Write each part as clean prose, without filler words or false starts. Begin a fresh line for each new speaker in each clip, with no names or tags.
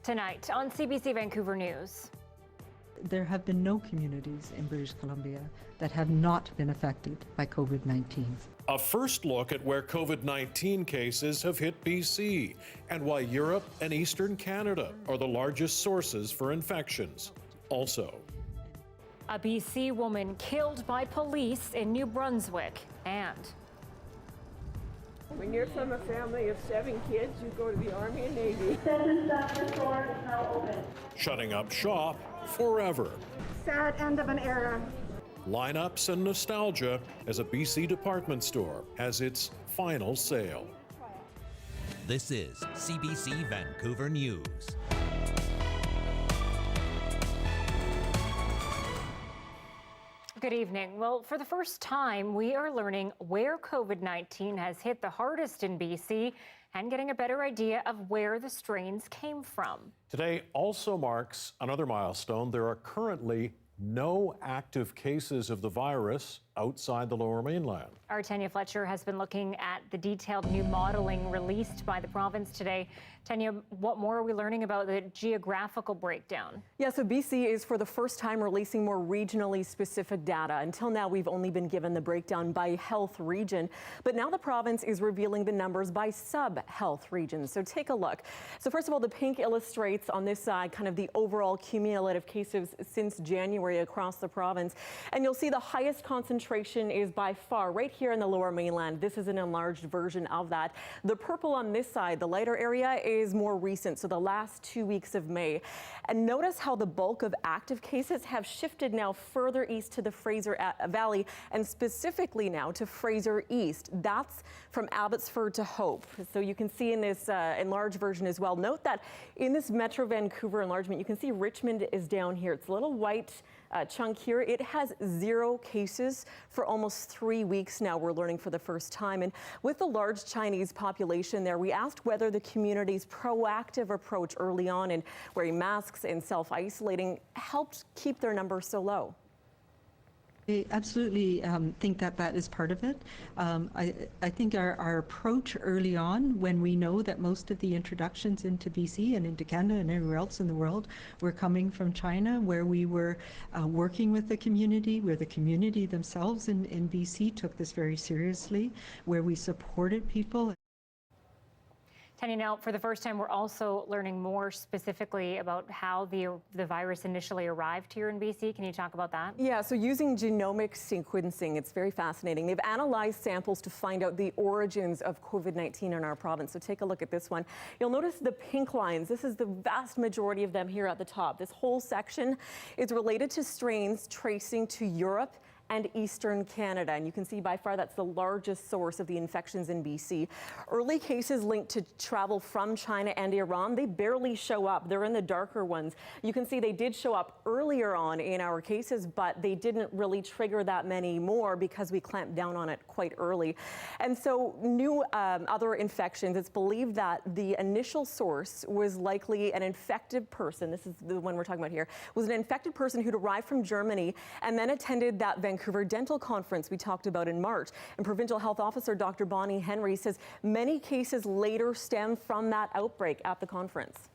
Tonight on CBC Vancouver News.
There have been no communities in British Columbia that have not been affected by COVID-19.
A first look at where COVID-19 cases have hit BC and why Europe and Eastern Canada are the largest sources for infections. Also,
a BC woman killed by police in New Brunswick, and
when you're from a family of 7 kids, you go to the Army and Navy.
shutting up shop forever.
Sad end of an era.
Lineups and nostalgia as a BC department store has its final sale.
This is CBC Vancouver News.
Good evening. Well, for the first time, we are learning where COVID-19 has hit the hardest in BC and getting a better idea of where the strains came from.
Today also marks another milestone. There are currently no active cases of the virus outside the Lower Mainland.
Our Tanya Fletcher has been looking at the detailed new modeling released by the province today. Tanya, what more are we learning about the geographical breakdown?
Yeah, so BC is for the first time releasing more regionally specific data. Until now, we've only been given the breakdown by health region, but now the province is revealing the numbers by sub-health regions. So take a look. So first of all, the pink illustrates on this side kind of the overall cumulative cases since January across the province. And you'll see the highest concentration is by far right here in the Lower Mainland. This is an enlarged version of that. The purple on this side, the lighter area, is more recent, so the last 2 weeks of May. And notice how the bulk of active cases have shifted now further east to the Fraser Valley, and specifically now to Fraser East. That's from Abbotsford to Hope. So you can see in this enlarged version as well. Note that in this Metro Vancouver enlargement, you can see Richmond is down here. It's a little white chunk here. It has 0 cases for almost 3 weeks now, we're learning for the first time. And with the large Chinese population there, we asked whether the community's proactive approach early on in wearing masks and self-isolating helped keep their numbers so low.
I absolutely think that that is part of it. I think our approach early on, when we know that most of the introductions into BC and into Canada and everywhere else in the world were coming from China, where we were working with the community, where the community themselves in BC took this very seriously, where we supported people.
Tanya, now for the first time, we're also learning more specifically about how the virus initially arrived here in BC. Can you talk about that?
Yeah, so using genomic sequencing, it's very fascinating. They've analyzed samples to find out the origins of COVID-19 in our province. So take a look at this one. You'll notice the pink lines. This is the vast majority of them here at the top. This whole section is related to strains tracing to Europe and Eastern Canada. And you can see by far that's the largest source of the infections in BC. Early cases linked to travel from China and Iran, they barely show up. They're in the darker ones. You can see they did show up earlier on in our cases, but they didn't really trigger that many more because we clamped down on it quite early. And so new other infections, it's believed that the initial source was likely an infected person. This is the one we're talking about here, was an infected person who'd arrived from Germany and then attended that Vancouver Dental Conference we talked about in March. And Provincial Health Officer Dr. Bonnie Henry says many cases later stem from that outbreak at the conference.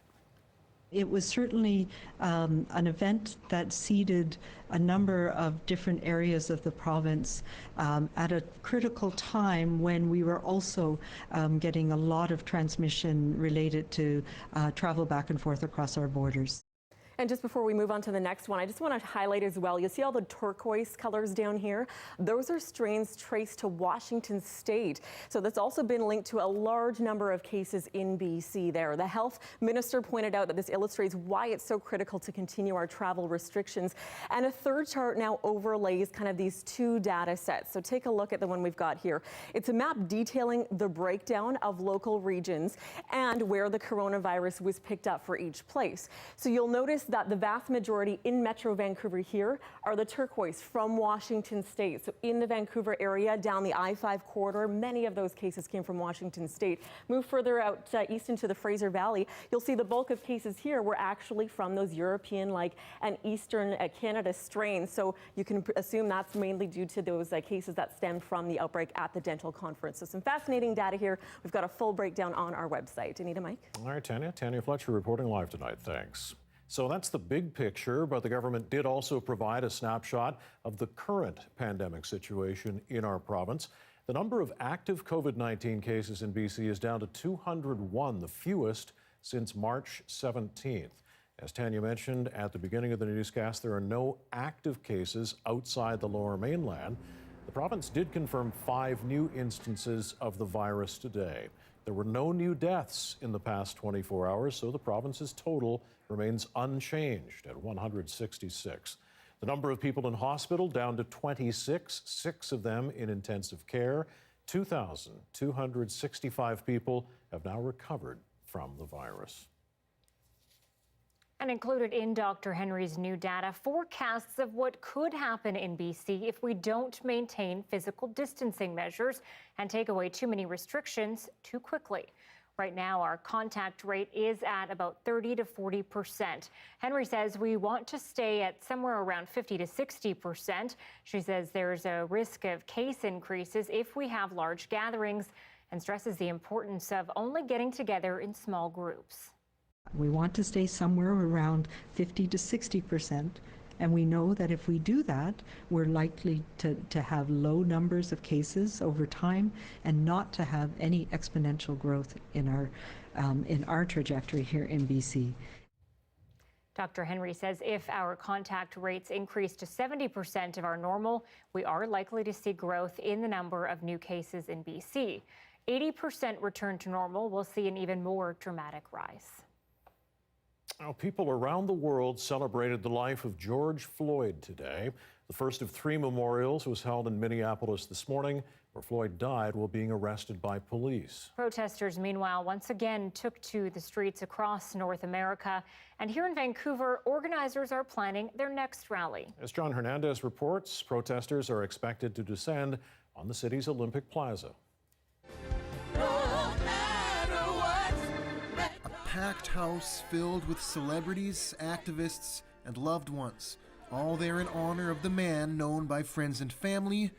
It was certainly an event that seeded a number of different areas of the province at a critical time when we were also getting a lot of transmission related to travel back and forth across our borders.
And just before we move on to the next one, I just want to highlight as well, you see all the turquoise colors down here? Those are strains traced to Washington State. So that's also been linked to a large number of cases in BC there. The health minister pointed out that this illustrates why it's so critical to continue our travel restrictions. And a third chart now overlays kind of these 2 data sets. So take a look at the one we've got here. It's a map detailing the breakdown of local regions and where the coronavirus was picked up for each place. So you'll notice that the vast majority in Metro Vancouver here are the turquoise from Washington State. So in the Vancouver area, down the I-5 corridor, many of those cases came from Washington State. Move further out east into the Fraser Valley, you'll see the bulk of cases here were actually from those European-like and Eastern Canada strains. So you can assume that's mainly due to those cases that stemmed from the outbreak at the dental conference. So some fascinating data here. We've got a full breakdown on our website. Anita, Mike?
All right, Tanya. Tanya Fletcher reporting live tonight. Thanks. So that's the big picture, but the government did also provide a snapshot of the current pandemic situation in our province. The number of active COVID-19 cases in BC is down to 201, the fewest since March 17th. As Tanya mentioned at the beginning of the newscast, there are no active cases outside the Lower Mainland. The province did confirm 5 new instances of the virus today. There were no new deaths in the past 24 hours, so the province's total remains unchanged at 166. The number of people in hospital down to 26, 6 of them in intensive care. 2,265 people have now recovered from the virus.
And included in Dr. Henry's new data, forecasts of what could happen in BC if we don't maintain physical distancing measures and take away too many restrictions too quickly. Right now, our contact rate is at about 30 to 40%. Henry says we want to stay at somewhere around 50 to 60%. She says there's a risk of case increases if we have large gatherings and stresses the importance of only getting together in small groups.
We want to stay somewhere around 50 to 60%, and we know that if we do that, we're likely to have low numbers of cases over time and not to have any exponential growth in our trajectory here in BC.
Dr. Henry says if our contact rates increase to 70% of our normal, we are likely to see growth in the number of new cases in BC. 80% return to normal, we'll see an even more dramatic rise.
Now, people around the world celebrated the life of George Floyd today. The first of 3 memorials was held in Minneapolis this morning, where Floyd died while being arrested by police.
Protesters, meanwhile, once again took to the streets across North America. And here in Vancouver, organizers are planning their next rally.
As John Hernandez reports, protesters are expected to descend on the city's Olympic Plaza.
Packed house filled with celebrities, activists, and loved ones, all there in honor of the man known by friends and family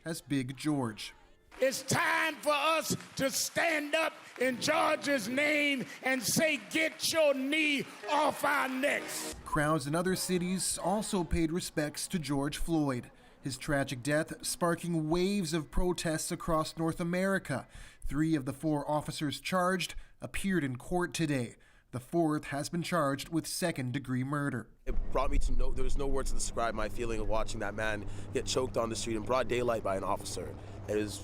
as Big George.
It's time for us to stand up in George's name and say, get your knee off our necks.
Crowds in other cities also paid respects to George Floyd, his tragic death sparking waves of protests across North America. 3 of the 4 officers charged appeared in court today. The 4th has been charged with second-degree murder.
It brought me to know there was no words to describe my feeling of watching that man get choked on the street in broad daylight by an officer. It is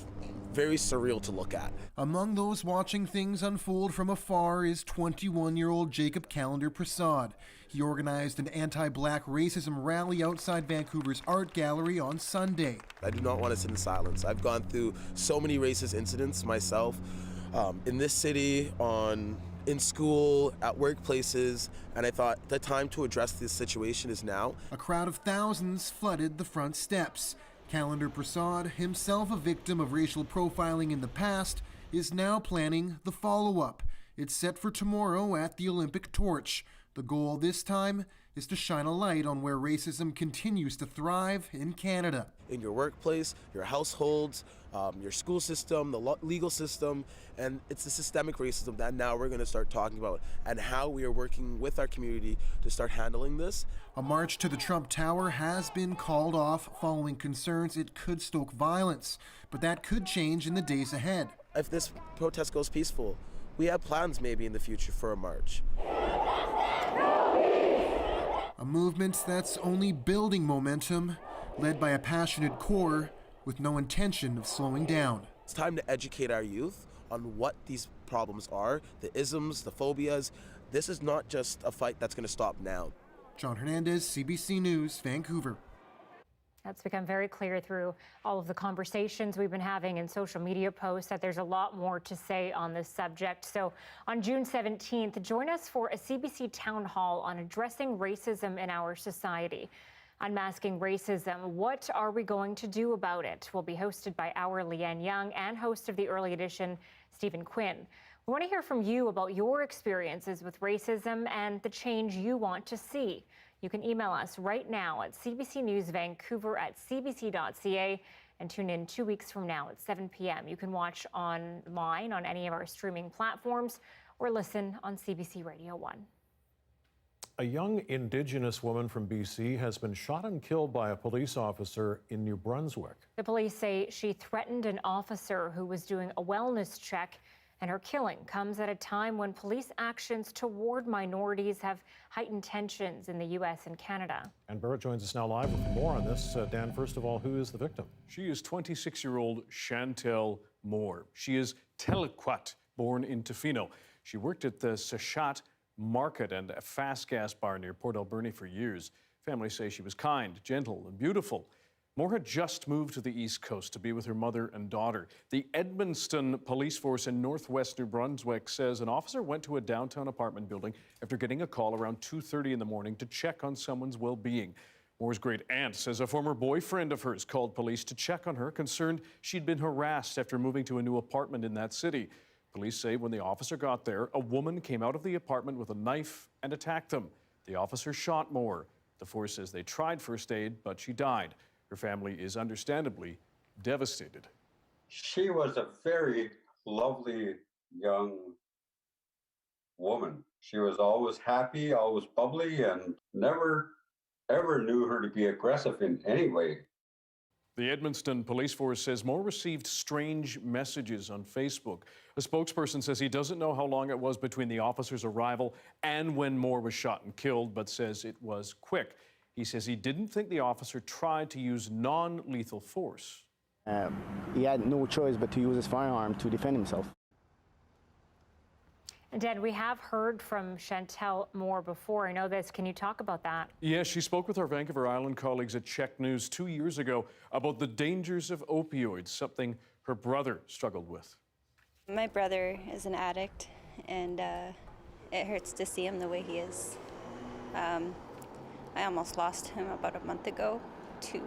very surreal to look at.
Among those watching things unfold from afar is 21-year-old Jacob Calendar Prasad. He organized an anti-black racism rally outside Vancouver's art gallery on Sunday.
I do not want to sit in silence. I've gone through so many racist incidents myself, in this city, in school, at workplaces, and I thought the time to address this situation is now.
A crowd of thousands flooded the front steps. Calendar Prasad, himself a victim of racial profiling in the past, is now planning the follow-up. It's set for tomorrow at the Olympic Torch. The goal this time is to shine a light on where racism continues to thrive in Canada.
In your workplace, your households, your school system, the legal system, and it's the systemic racism that now we're going to start talking about and how we are working with our community to start handling this.
A march to the Trump Tower has been called off following concerns it could stoke violence, but that could change in the days ahead.
If this protest goes peaceful, we have plans maybe in the future for a march.
A movement that's only building momentum, led by a passionate core with no intention of slowing down.
It's time to educate our youth on what these problems are, the isms, the phobias. This is not just a fight that's going to stop now.
John Hernandez, CBC News, Vancouver.
That's become very clear through all of the conversations we've been having and social media posts that there's a lot more to say on this subject. So on June 17th, join us for a CBC town hall on addressing racism in our society. Unmasking Racism, what are we going to do about it? Will be hosted by our Leanne Young and host of the early edition, Stephen Quinn. We want to hear from you about your experiences with racism and the change you want to see. You can email us right now at cbcnewsvancouver@cbc.ca and tune in 2 weeks from now at 7 p.m. You can watch online on any of our streaming platforms or listen on CBC Radio 1.
A young Indigenous woman from BC has been shot and killed by a police officer in New Brunswick.
The police say she threatened an officer who was doing a wellness check, and her killing comes at a time when police actions toward minorities have heightened tensions in the U.S. and Canada.
And Barrett joins us now live with more on this. Dan, first of all, who is the victim?
She is 26-year-old Chantel Moore. She is Telequat, born in Tofino. She worked at the Sachat Market and a fast gas bar near Port Alberni for years. Family say she was kind, gentle, and beautiful. Moore had just moved to the East Coast to be with her mother and daughter. The Edmundston Police Force in northwest New Brunswick says an officer went to a downtown apartment building after getting a call around 2:30 in the morning to check on someone's well-being. Moore's great aunt says a former boyfriend of hers called police to check on her, concerned she'd been harassed after moving to a new apartment in that city. Police say when the officer got there, a woman came out of the apartment with a knife and attacked them. The officer shot Moore. The force says they tried first aid, but she died. Her family is understandably devastated.
She was a very lovely young woman. She was always happy, always bubbly, and never, ever knew her to be aggressive in any way.
The Edmundston Police Force says Moore received strange messages on Facebook. A spokesperson says he doesn't know how long it was between the officer's arrival and when Moore was shot and killed, but says it was quick. He says he didn't think the officer tried to use non-lethal force.
He had no choice but to use his firearm to defend himself.
And Dan, we have heard from Chantel Moore before. I know this. Can you talk about that?
Yes, she spoke with our Vancouver Island colleagues at Check News 2 years ago about the dangers of opioids, something her brother struggled with.
My brother is an addict, and it hurts to see him the way he is. I almost lost him about a month ago to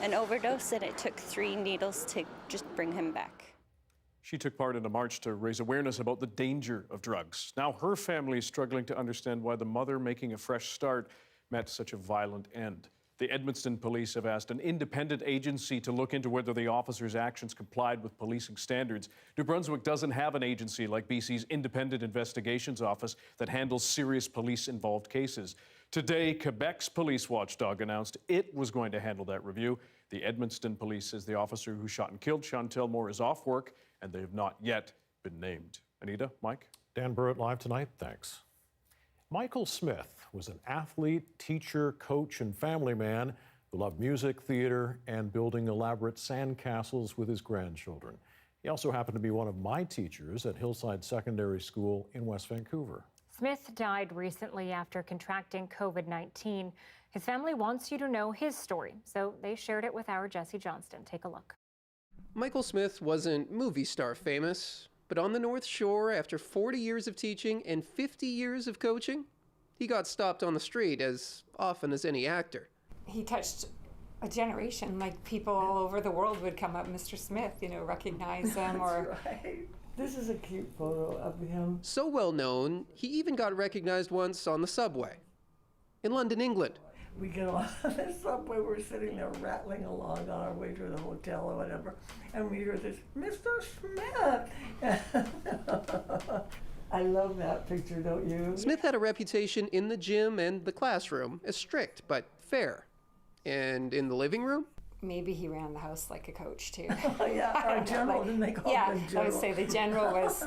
an overdose, and it took 3 needles to just bring him back.
She took part in a march to raise awareness about the danger of drugs. Now her family is struggling to understand why the mother making a fresh start met such a violent end. The Edmundston police have asked an independent agency to look into whether the officer's actions complied with policing standards. New Brunswick doesn't have an agency like BC's Independent Investigations Office that handles serious police-involved cases. Today, Quebec's police watchdog announced it was going to handle that review. The Edmundston police says the officer who shot and killed Chantel Moore is off work, and they have not yet been named. Anita, Mike?
Dan Burrett live tonight. Thanks. Michael Smith was an athlete, teacher, coach, and family man who loved music, theater, and building elaborate sandcastles with his grandchildren. He also happened to be one of my teachers at Hillside Secondary School in West Vancouver.
Smith died recently after contracting COVID-19. His family wants you to know his story, so they shared it with our Jesse Johnston. Take a look.
Michael Smith wasn't movie star famous, but on the North Shore, after 40 years of teaching and 50 years of coaching, he got stopped on the street as often as any actor.
He touched a generation. Like, people all over the world would come up, Mr. Smith, you know, recognize him. Or
Right. This is a cute photo of him.
So well known, he even got recognized once on the subway in London, England.
We get on the subway, we're sitting there rattling along on our way to the hotel or whatever, and we hear this, Mr. Smith. I love that picture, don't you?
Smith had a reputation in the gym and the classroom as strict but fair. And in the living room?
maybe he ran the house like a coach too.
Yeah, our general, didn't they call him general?
I would say the general was,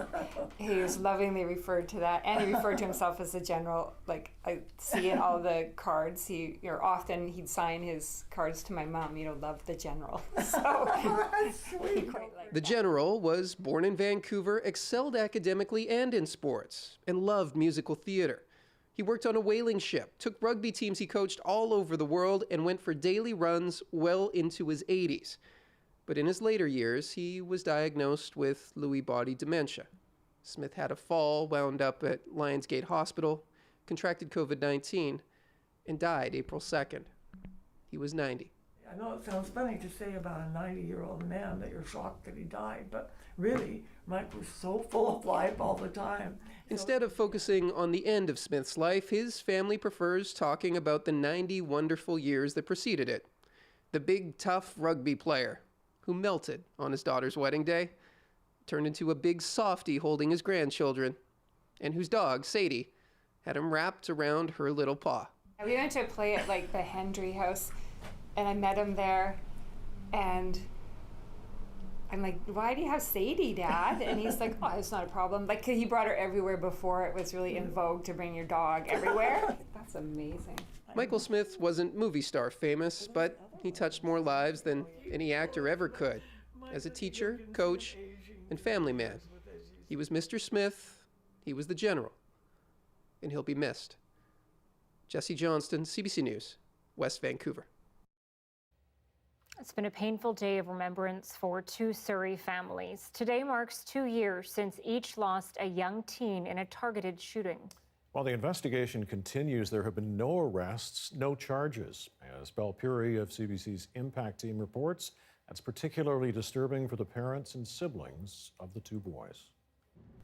he was lovingly referred to that, and he referred to himself as the general. Like, I see in all the cards, often he'd sign his cards to my mom, love the general. So he quite liked
The general was born in Vancouver, excelled academically and in sports, and loved musical theater. He worked on a whaling ship, took rugby teams he coached all over the world, and went for daily runs well into his 80s. But in his later years, he was diagnosed with Lewy body dementia. Smith had a fall, wound up at Lionsgate Hospital, contracted COVID-19, and died April 2nd. He was 90.
I know it sounds funny to say about a 90-year-old man that you're shocked that he died, but really, Mike was so full of life all the time.
Instead of focusing on the end of Smith's life, his family prefers talking about the 90 wonderful years that preceded it. The big, tough rugby player who melted on his daughter's wedding day, turned into a big softie holding his grandchildren, and whose dog, Sadie, had him wrapped around her little paw.
We went to a play at like the Hendry House, and I met him there, and I'm like, why do you have Sadie, Dad? And he's like, oh, it's not a problem. Like, he brought her everywhere before it was really in vogue to bring your dog everywhere. That's amazing.
Michael Smith wasn't movie star famous, but he touched more lives than any actor ever could. As a teacher, coach, and family man, he was Mr. Smith, he was the general, and he'll be missed. Jesse Johnston, CBC News, West Vancouver.
It's been a painful day of remembrance for two Surrey families. Today marks 2 years since each lost a young teen in a targeted shooting.
While the investigation continues, there have been no arrests, no charges. As Belle Puri of CBC's Impact Team reports, that's particularly disturbing for the parents and siblings of the two boys.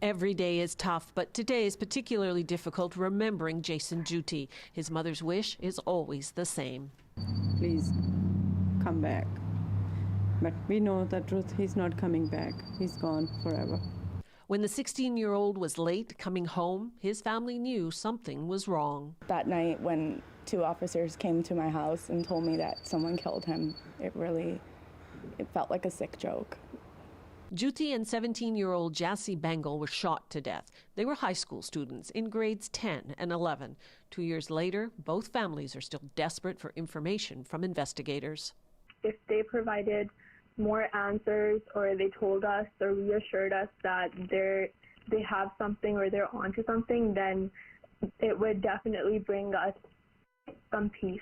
Every day is tough, but today is particularly difficult remembering Jason Juti. His mother's wish is always the same.
Please come back. But we know the truth, he's not coming back. He's gone forever.
When the 16-year-old was late coming home, his family knew something was wrong.
That night when 2 officers came to my house and told me that someone killed him, it felt like a sick joke.
Juti and 17-year-old Jassy Bengal were shot to death. They were high school students in grades 10 and 11. 2 years later, both families are still desperate for information from investigators.
If they provided more answers, or they told us or reassured us that they have something or they're onto something, then it would definitely bring us some peace.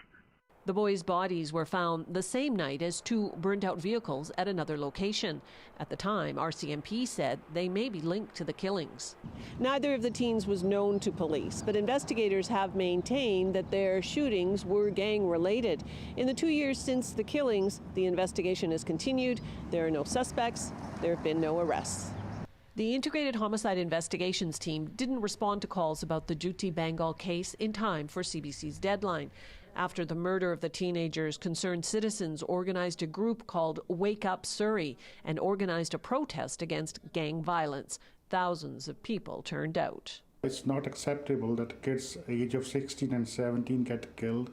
The boys' bodies were found the same night as 2 burnt-out vehicles at another location. At the time, RCMP said they may be linked to the killings. Neither of the teens was known to police, but investigators have maintained that their shootings were gang-related. In the 2 years since the killings, the investigation has continued. There are no suspects. There have been no arrests. The Integrated Homicide Investigations Team didn't respond to calls about the Juti Bengal case in time for CBC's deadline. After the murder of the teenagers, concerned citizens organized a group called Wake Up Surrey and organized a protest against gang violence. Thousands of people turned out.
It's not acceptable that kids age of 16 and 17 get killed,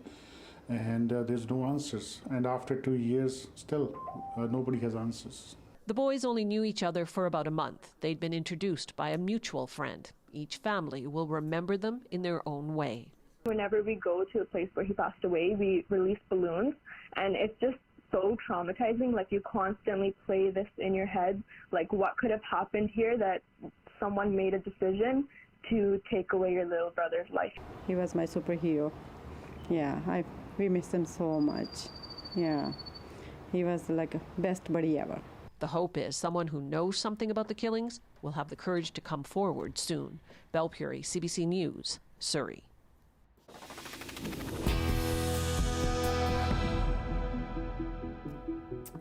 and there's no answers. And after 2 years, still, nobody has answers.
The boys only knew each other for about a month. They'd been introduced by a mutual friend. Each family will remember them in their own way.
Whenever we go to a place where he passed away, we release balloons, and it's just so traumatizing. Like, you constantly play this in your head, like what could have happened here that someone made a decision to take away your little brother's life.
He was my superhero. Yeah, we miss him so much. Yeah, he was like best buddy ever.
The hope is someone who knows something about the killings will have the courage to come forward soon. Belle Puri, CBC News, Surrey.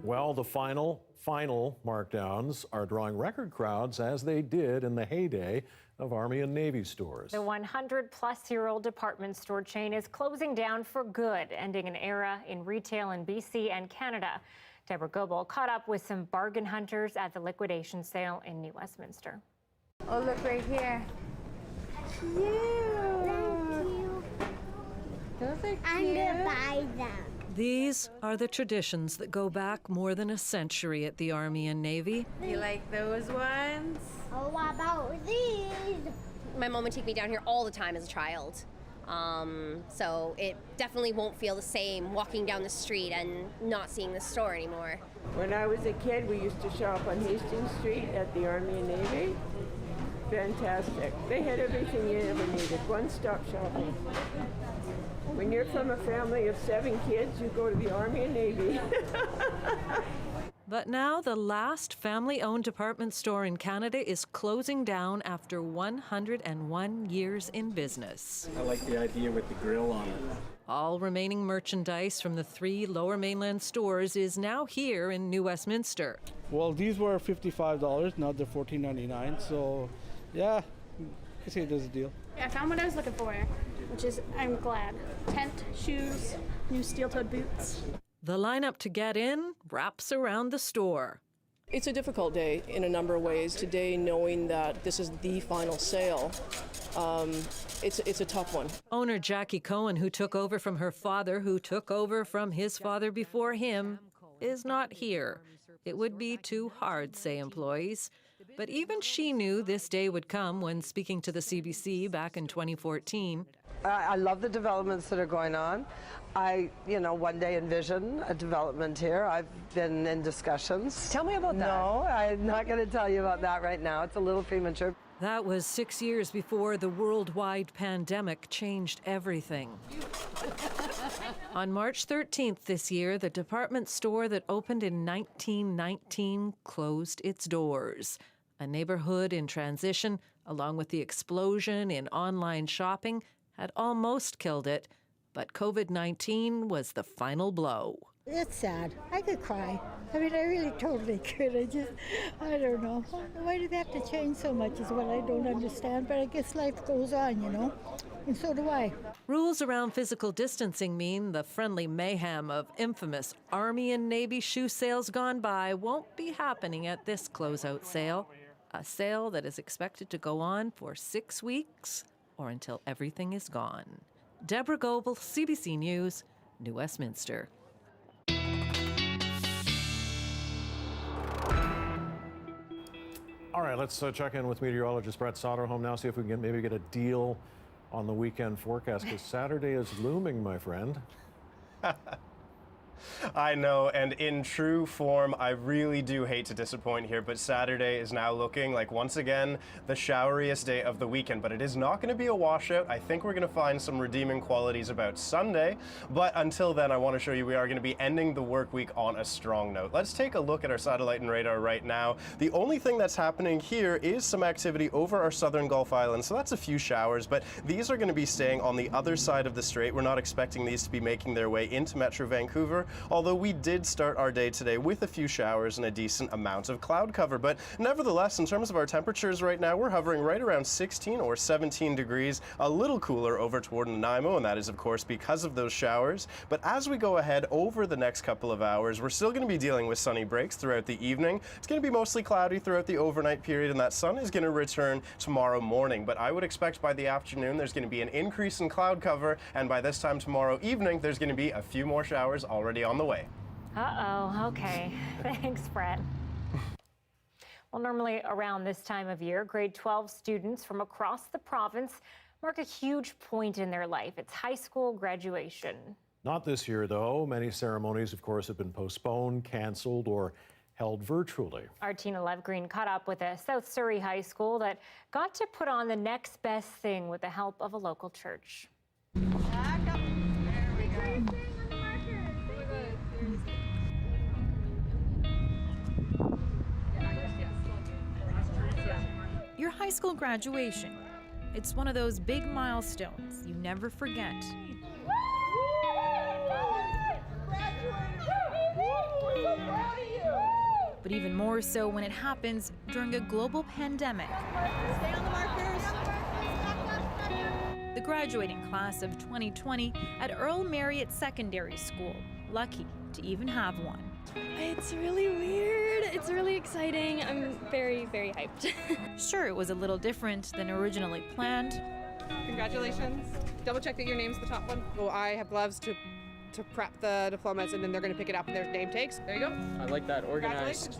Well, the final markdowns are drawing record crowds as they did in the heyday of Army and Navy stores.
The 100-plus-year-old department store chain is closing down for good, ending an era in retail in BC and Canada. Deborah Goebel caught up with some bargain hunters at the liquidation sale in New Westminster.
Oh, look right here. Cute. Those are cute. I'm gonna buy them.
These are the traditions that go back more than a century at the Army and Navy.
You like those ones?
Oh, what about these?
My mom would take me down here all the time as a child.
So it definitely won't feel the same walking down the street and not seeing the store anymore.
When I was a kid, we used to shop on Hastings Street at the Army and Navy. Fantastic. They had everything you ever needed, one-stop shopping. When you're from a family of 7 kids, you go to the Army and Navy.
But now the last family-owned department store in Canada is closing down after 101 years in business.
I like the idea with the grill on it.
All remaining merchandise from the 3 Lower Mainland stores is now here in New Westminster.
Well, these were $55, now they're $14.99, so yeah, I say there's a deal.
I found what I was looking for, which is, I'm glad. Tent, shoes, new steel-toed boots.
The lineup to get in wraps around the store.
It's a difficult day in a number of ways. Today, knowing that this is the final sale, it's a tough one.
Owner Jackie Cohen, who took over from her father, who took over from his father before him, is not here. It would be too hard, say employees. But even she knew this day would come when speaking to the CBC back in 2014.
I love the developments that are going on. I, one day envision a development here. I've been in discussions.
Tell me about that.
No, I'm not going to tell you about that right now. It's a little premature.
That was 6 years before the worldwide pandemic changed everything. On March 13th this year, the department store that opened in 1919 closed its doors. A neighborhood in transition, along with the explosion in online shopping, had almost killed it, but COVID-19 was the final blow.
It's sad. I could cry. I mean, I really totally could. I don't know. Why do they have to change so much is what I don't understand, but I guess life goes on, and so do I.
Rules around physical distancing mean the friendly mayhem of infamous Army and Navy shoe sales gone by won't be happening at this closeout sale, a sale that is expected to go on for 6 weeks or until everything is gone. Deborah Goebel, CBC News, New Westminster.
All right, let's check in with meteorologist Brett Soderholm now, see if we can maybe get a deal on the weekend forecast, because Saturday is looming, my friend.
I know, and in true form, I really do hate to disappoint here, but Saturday is now looking like, once again, the showeriest day of the weekend, but it is not going to be a washout. I think we're going to find some redeeming qualities about Sunday, but until then, I want to show you we are going to be ending the work week on a strong note. Let's take a look at our satellite and radar right now. The only thing that's happening here is some activity over our southern Gulf Islands, so that's a few showers, but these are going to be staying on the other side of the strait. We're not expecting these to be making their way into Metro Vancouver, although we did start our day today with a few showers and a decent amount of cloud cover. But nevertheless, in terms of our temperatures right now, we're hovering right around 16 or 17 degrees, a little cooler over toward Nanaimo, and that is, of course, because of those showers. But as we go ahead over the next couple of hours, we're still going to be dealing with sunny breaks throughout the evening. It's going to be mostly cloudy throughout the overnight period, and that sun is going to return tomorrow morning. But I would expect by the afternoon, there's going to be an increase in cloud cover, and by this time tomorrow evening, there's going to be a few more showers already on the way.
Uh-oh, okay. Thanks, Brett. Well, normally around this time of year, grade 12 students from across the province mark a huge point in their life. It's high school graduation.
Not this year, though. Many ceremonies, of course, have been postponed, canceled, or held virtually.
Our Tina Lovegreen caught up with a South Surrey high school that got to put on the next best thing with the help of a local church.
Your high school graduation. It's one of those big milestones you never forget. But even more so when it happens during a global pandemic.
Stay on the markers.
The graduating class of 2020 at Earl Marriott Secondary School, lucky to even have one.
It's really weird. It's really exciting. I'm very, very hyped.
Sure, it was a little different than originally planned.
Congratulations. Double check that your name's the top one. Well, I have gloves to prep the diplomas, and then they're going to pick it up and there's name tags. There you go.
I like that, organized.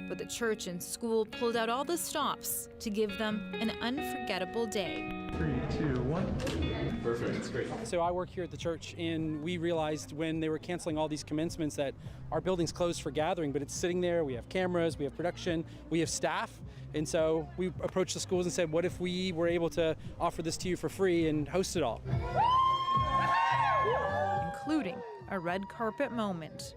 But the church and school pulled out all the stops to give them an unforgettable day.
3, 2, 1. Perfect, that's great.
So I work here at the church, and we realized when they were canceling all these commencements that our building's closed for gathering, but it's sitting there. We have cameras, we have production, we have staff. And so we approached the schools and said, what if we were able to offer this to you for free and host it all?
Including a red carpet moment.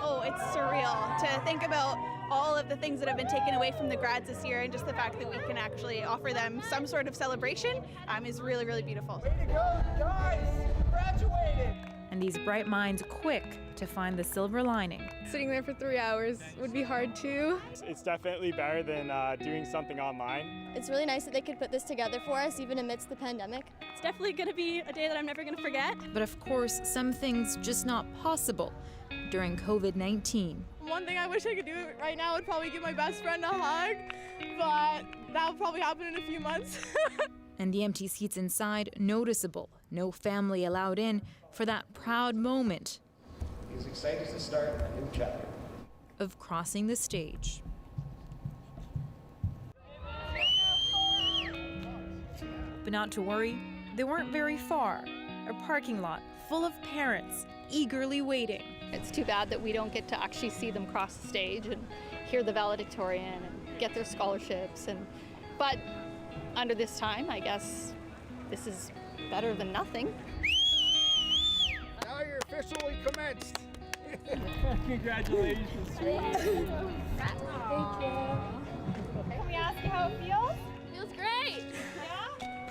Oh, it's surreal to think about all of the things that have been taken away from the grads this year, and just the fact that we can actually offer them some sort of celebration is really, really beautiful.
Way to go, guys! Graduated!
And these bright minds quick to find the silver lining.
Sitting there for 3 hours would be hard too.
It's definitely better than doing something online.
It's really nice that they could put this together for us, even amidst the pandemic. It's definitely going to be a day that I'm never going to forget.
But of course, some things just not possible during COVID-19.
One thing I wish I could do right now would probably give my best friend a hug, but that'll probably happen in a few months.
And the empty seats inside noticeable. No family allowed in for that proud moment.
He's excited to start a new chapter.
Of crossing the stage. But not to worry, they weren't very far. A parking lot full of parents eagerly waiting.
It's too bad that we don't get to actually see them cross the stage and hear the valedictorian and get their scholarships. But under this time, I guess this is better than nothing.
Now you're officially commenced.
Congratulations, sweetie.
Thank you. Can we ask you how it feels? Feels great.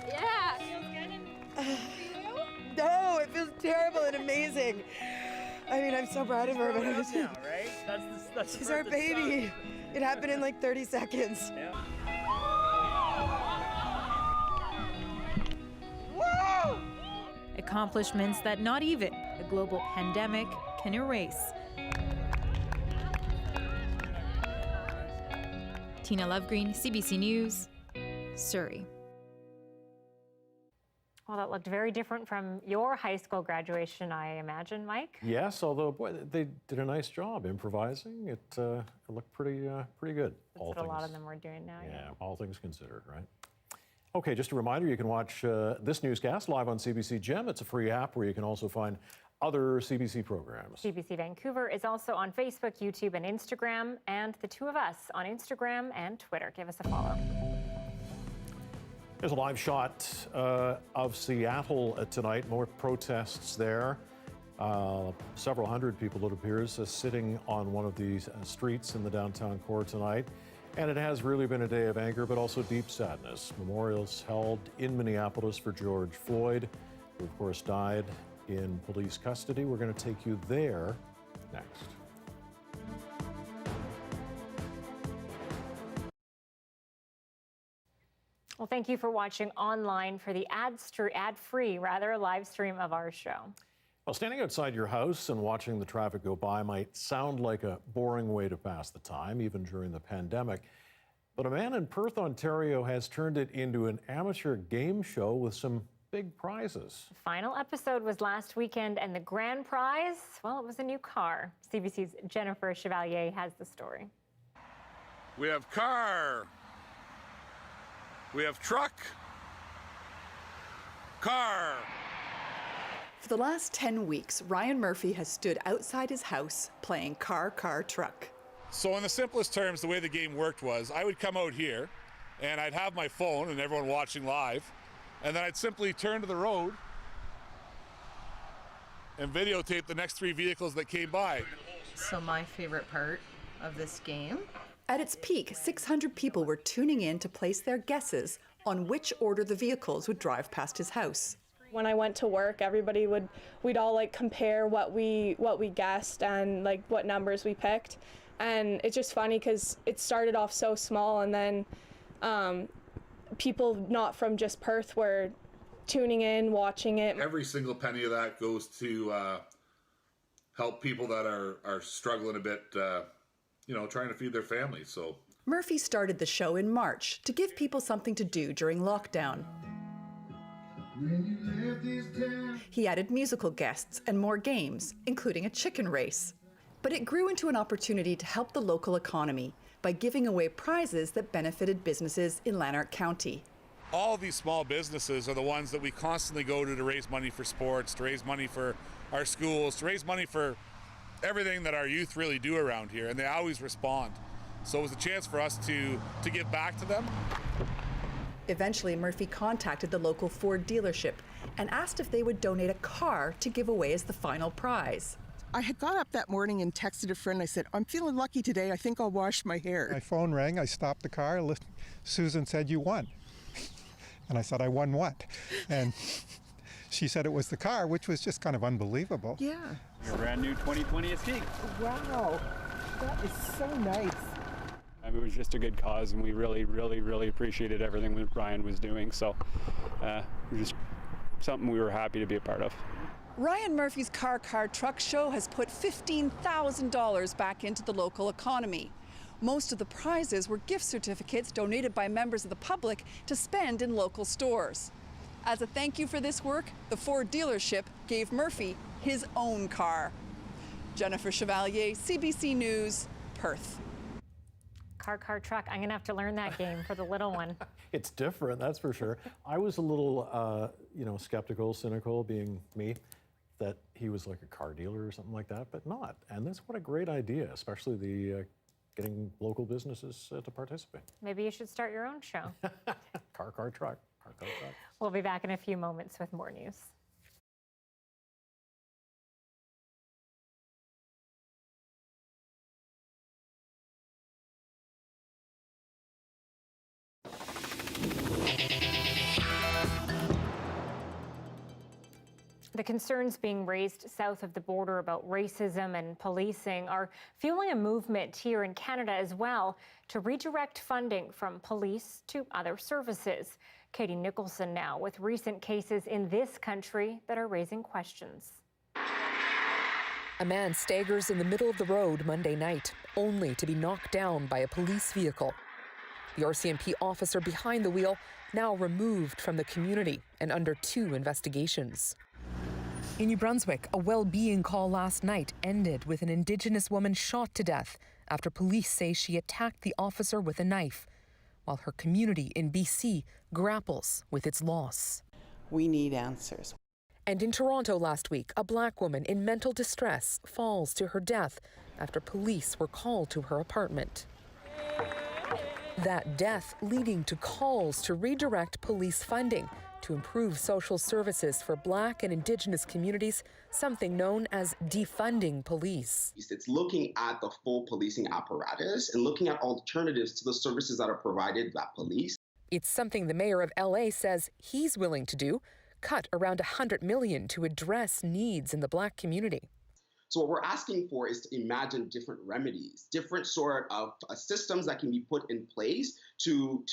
Yeah? Yeah. Feels good and for you?
No, it feels terrible and amazing. I mean, I'm so proud of her, but
Now, right? That's
she's our baby. It happened in like 30 seconds.
Yeah.
Woo!
Accomplishments that not even a global pandemic can erase. Tina Lovegreen, CBC News, Surrey.
Well, that looked very different from your high school graduation, I imagine, Mike.
Yes, although boy, they did a nice job improvising. It looked pretty good.
That's what a lot of them were doing now.
Yeah, all things considered, right? Okay, just a reminder, you can watch this newscast live on CBC Gem. It's a free app where you can also find other CBC programs.
CBC Vancouver is also on Facebook, YouTube, and Instagram, and the two of us on Instagram and Twitter. Give us a follow.
There's a live shot of Seattle tonight. More protests there. Several hundred people, it appears, sitting on one of these streets in the downtown core tonight. And it has really been a day of anger, but also deep sadness. Memorials held in Minneapolis for George Floyd, who of course died in police custody. We're going to take you there next.
Well, thank you for watching online for the ad-free live stream of our show.
Well, standing outside your house and watching the traffic go by might sound like a boring way to pass the time, even during the pandemic. But a man in Perth, Ontario has turned it into an amateur game show with some big prizes.
The final episode was last weekend, and the grand prize, well, it was a new car. CBC's Jennifer Chevalier has the story.
We have car. We have truck. Car.
For the last 10 weeks, Ryan Murphy has stood outside his house playing car, truck.
So in the simplest terms, the way the game worked was I would come out here and I'd have my phone and everyone watching live, and then I'd simply turn to the road and videotape the next 3 vehicles that came by.
So my favorite part of this game?
At its peak, 600 people were tuning in to place their guesses on which order the vehicles would drive past his house.
When I went to work, we'd all like compare what we guessed and like what numbers we picked. And it's just funny because it started off so small, and then people not from just Perth were tuning in, watching it.
Every single penny of that goes to help people that are struggling a bit, trying to feed their families. So
Murphy started the show in March to give people something to do during lockdown. He added musical guests and more games, including a chicken race. But it grew into an opportunity to help the local economy by giving away prizes that benefited businesses in Lanark County.
All these small businesses are the ones that we constantly go to raise money for sports, to raise money for our schools, to raise money for everything that our youth really do around here, and they always respond. So it was a chance for us to give back to them.
Eventually, Murphy contacted the local Ford dealership and asked if they would donate a car to give away as the final prize.
I had got up that morning and texted a friend. I said, I'm feeling lucky today. I think I'll wash my hair.
My phone rang. I stopped the car. Susan said, you won. And I said, I won what? And she said it was the car, which was just kind of unbelievable.
Yeah.
Your brand new 2020 Escape.
Wow. That is so nice.
It was just a good cause, and we really, really, really appreciated everything that Ryan was doing. So it was just something we were happy to be a part of.
Ryan Murphy's Car Truck Show has put $15,000 back into the local economy. Most of the prizes were gift certificates donated by members of the public to spend in local stores. As a thank you for this work, the Ford dealership gave Murphy his own car. Jennifer Chevalier, CBC News, Perth.
Car, truck. I'm going to have to learn that game for the little one.
It's different, that's for sure. I was a little, skeptical, cynical, being me, that he was like a car dealer or something like that, but not. And that's what a great idea, especially the getting local businesses to participate.
Maybe you should start your own show.
Car, truck.
We'll be back in a few moments with more news. The concerns being raised south of the border about racism and policing are fueling a movement here in Canada as well to redirect funding from police to other services. Katie Nicholson now with recent cases in this country that are raising questions.
A man staggers in the middle of the road Monday night, only to be knocked down by a police vehicle. The RCMP officer behind the wheel now removed from the community and under 2 investigations. In New Brunswick, a well-being call last night ended with an Indigenous woman shot to death after police say she attacked the officer with a knife, while her community in BC grapples with its loss.
We need answers.
And in Toronto last week, a Black woman in mental distress falls to her death after police were called to her apartment. That death leading to calls to redirect police funding to improve social services for Black and Indigenous communities, something known as defunding police.
It's looking at the full policing apparatus and looking at alternatives to the services that are provided by police.
It's something the mayor of LA says he's willing to do, cut around $100 million to address needs in the Black community.
So what we're asking for is to imagine different remedies, different sort of systems that can be put in place to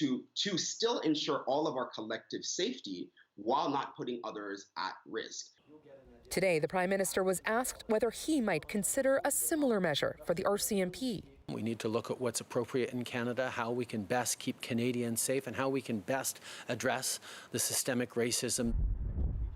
still ensure all of our collective safety while not putting others at risk.
Today, the Prime Minister was asked whether he might consider a similar measure for the RCMP.
We need to look at what's appropriate in Canada, how we can best keep Canadians safe, and how we can best address the systemic racism.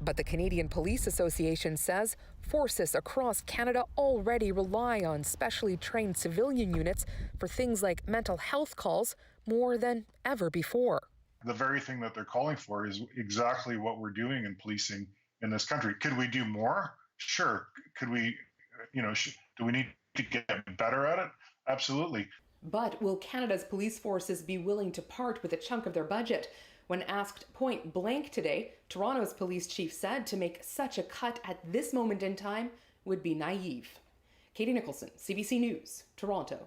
But the Canadian Police Association says forces across Canada already rely on specially trained civilian units for things like mental health calls more than ever before.
The very thing that they're calling for is exactly what we're doing in policing in this country. Could we do more? Sure. Could we, do we need to get better at it? Absolutely.
But will Canada's police forces be willing to part with a chunk of their budget? When asked point blank today, Toronto's police chief said to make such a cut at this moment in time would be naive. Katie Nicholson, CBC News, Toronto.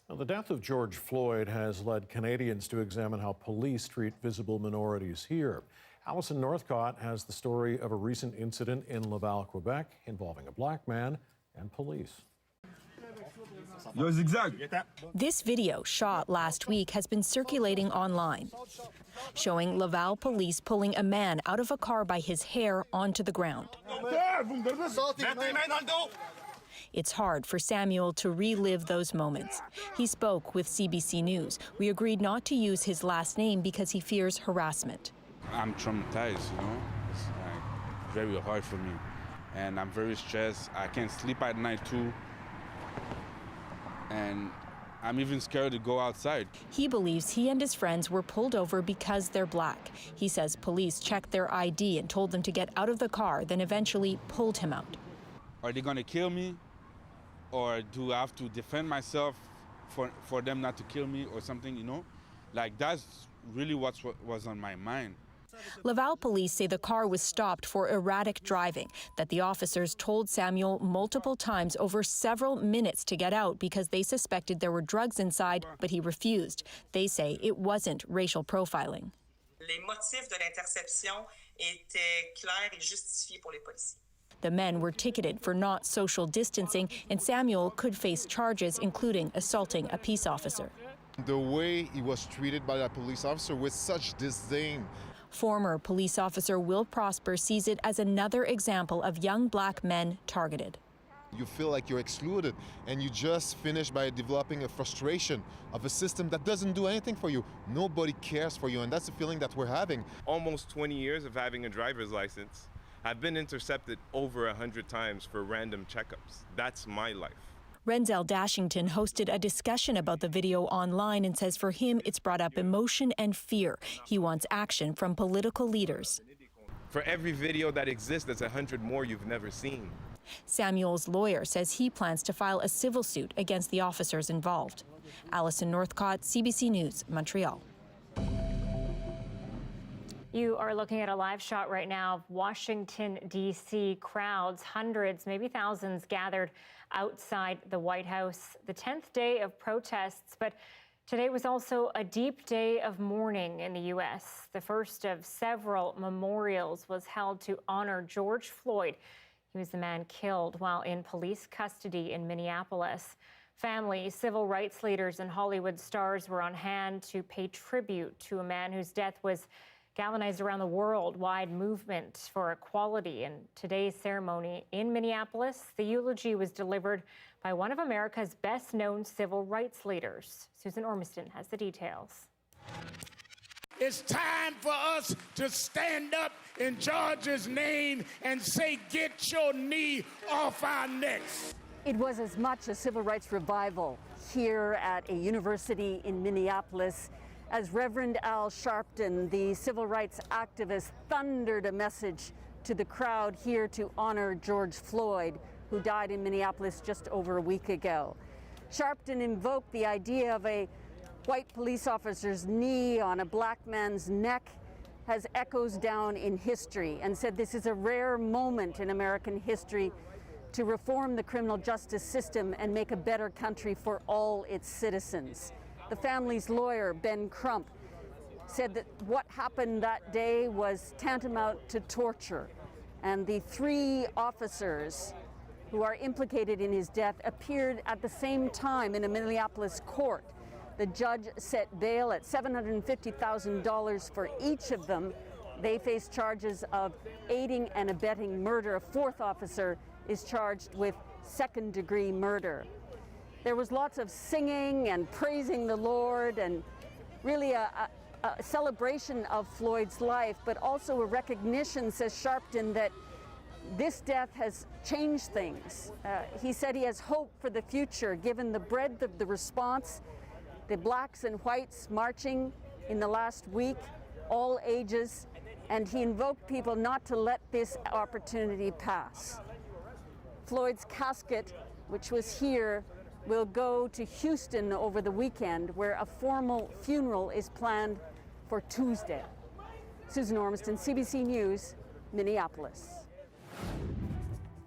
Now, the death of George Floyd has led Canadians to examine how police treat visible minorities here. Alison Northcott has the story of a recent incident in Laval, Quebec, involving a Black man and police.
This video, shot last week, has been circulating online, showing Laval police pulling a man out of a car by his hair onto the ground. It's hard for Samuel to relive those moments. He spoke with CBC News. We agreed not to use his last name because he fears harassment.
I'm traumatized, It's very hard for me. And I'm very stressed. I can't sleep at night too. And I'm even scared to go outside.
He believes he and his friends were pulled over because they're black. He says police checked their ID and told them to get out of the car, then eventually pulled him out.
Are they going to kill me? Or do I have to defend myself for them not to kill me or something, you know? Like, that's really what was on my mind.
Laval police say the car was stopped for erratic driving, that the officers told Samuel multiple times over several minutes to get out because they suspected there were drugs inside, but he refused. They say it wasn't racial profiling.
Les motifs de l'interception étaient clairs et justifiés pour les policiers.
The men were ticketed for not social distancing, and Samuel could face charges, including assaulting a peace officer.
The way he was treated by that police officer with such disdain.
Former police officer Will Prosper sees it as another example of young black men targeted.
You feel like you're excluded, and you just finish by developing a frustration of a system that doesn't do anything for you. Nobody cares for you, and that's the feeling that we're having.
Almost 20 years of having a driver's license. I've been intercepted over 100 times for random checkups. That's my life.
Renzel Dashington hosted a discussion about the video online and says for him it's brought up emotion and fear. He wants action from political leaders.
For every video that exists, there's 100 more you've never seen.
Samuel's lawyer says he plans to file a civil suit against the officers involved. Alison Northcott, CBC News, Montreal.
You are looking at a live shot right now of Washington, D.C. crowds, hundreds, maybe thousands gathered outside the White House. The 10th day of protests, but today was also a deep day of mourning in the U.S. The first of several memorials was held to honor George Floyd. He was the man killed while in police custody in Minneapolis. Families, civil rights leaders, and Hollywood stars were on hand to pay tribute to a man whose death was galvanized around the worldwide movement for equality. In today's ceremony in Minneapolis, the eulogy was delivered by one of America's best-known civil rights leaders. Susan Ormiston has the details.
It's time for us to stand up in George's name and say, get your knee off our necks.
It was as much a civil rights revival here at a university in Minneapolis as Reverend Al Sharpton, the civil rights activist, thundered a message to the crowd here to honor George Floyd, who died in Minneapolis just over a week ago. Sharpton invoked the idea of a white police officer's knee on a black man's neck has echoes down in history, and said this is a rare moment in American history to reform the criminal justice system and make a better country for all its citizens. The family's lawyer, Ben Crump, said that what happened that day was tantamount to torture, and the three officers who are implicated in his death appeared at the same time in a Minneapolis court. The judge set bail at $750,000 for each of them. They face charges of aiding and abetting murder. A fourth officer is charged with second-degree murder. There was lots of singing and praising the Lord, and really a celebration of Floyd's life, but also a recognition, says Sharpton, that this death has changed things. He said he has hope for the future, given the breadth of the response, the blacks and whites marching in the last week, all ages, and he invoked people not to let this opportunity pass. Floyd's casket, which was here, will go to Houston over the weekend, where a formal funeral is planned for Tuesday. Susan Ormiston, CBC News, Minneapolis.